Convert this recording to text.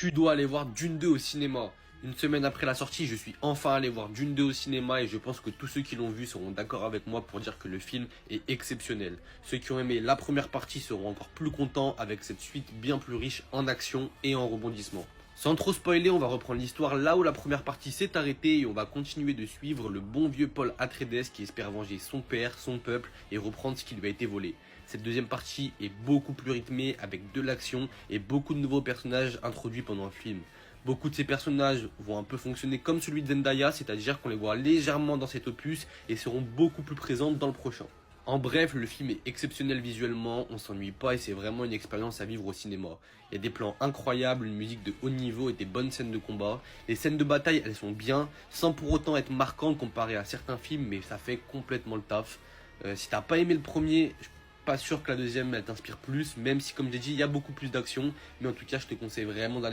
Tu dois aller voir Dune 2 au cinéma. Une semaine après la sortie, je suis enfin allé voir Dune 2 au cinéma et je pense que tous ceux qui l'ont vu seront d'accord avec moi pour dire que le film est exceptionnel. Ceux qui ont aimé la première partie seront encore plus contents avec cette suite bien plus riche en action et en rebondissements. Sans trop spoiler, on va reprendre l'histoire là où la première partie s'est arrêtée et on va continuer de suivre le bon vieux Paul Atreides qui espère venger son père, son peuple et reprendre ce qui lui a été volé. Cette deuxième partie est beaucoup plus rythmée avec de l'action et beaucoup de nouveaux personnages introduits pendant le film. Beaucoup de ces personnages vont un peu fonctionner comme celui de Zendaya, c'est-à-dire qu'on les voit légèrement dans cet opus et seront beaucoup plus présents dans le prochain. En bref, le film est exceptionnel visuellement, on s'ennuie pas et c'est vraiment une expérience à vivre au cinéma. Il y a des plans incroyables, une musique de haut niveau et des bonnes scènes de combat. Les scènes de bataille, elles sont bien, sans pour autant être marquantes comparées à certains films, mais ça fait complètement le taf. Si t'as pas aimé le premier, je suis pas sûr que la deuxième elle t'inspire plus, même si comme j'ai dit, il y a beaucoup plus d'action. Mais en tout cas, je te conseille vraiment d'aller